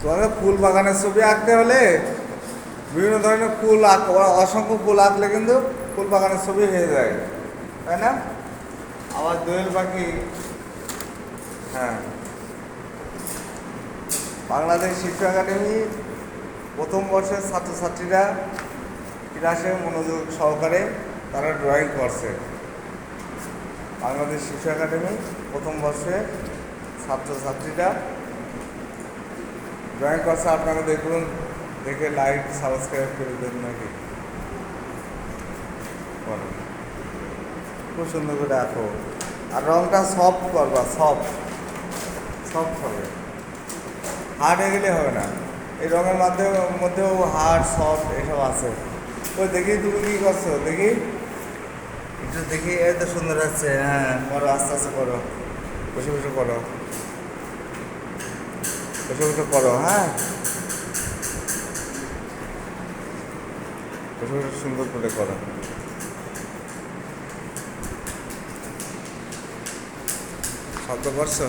তোমাকে ফুল বাগানের ছবি আঁকতে হলে বিভিন্ন ধরনের ফুল অসংখ্য ফুল আঁকলে কিন্তু ফুল বাগানের ছবি হয়ে যায়, তাই না? আবার দোয়েল পাখি। হ্যাঁ, বাংলাদেশ শিশু একাডেমি প্রথম বর্ষের ছাত্রছাত্রীরা ক্লাসে মনোযোগ সহকারে তারা ড্রয়িং করছে। বাংলাদেশ শিশু একাডেমি প্রথম বর্ষে ছাত্রছাত্রীরা ড্রয়িং করছে। আপনারা দেখুন, দেখে লাইক সাবস্ক্রাইব করে দেন নাকি, খুব সুন্দর করে আঁকো। আর রংটা সফট করবা, সফট সফট হবে, হার্ড হয়ে গেলে হবে না। এই রঙের মধ্যেও হার্ড সফট এসব আছে। ওই দেখি তুমি কী করছো, দেখি একটু দেখি। এই তো সুন্দর আছে। হ্যাঁ, করো, আস্তে আস্তে করো, বসে বসে করো, বসে বসে করো। হ্যাঁ, বসে বসে সুন্দর করে করো। শব্দ করছো?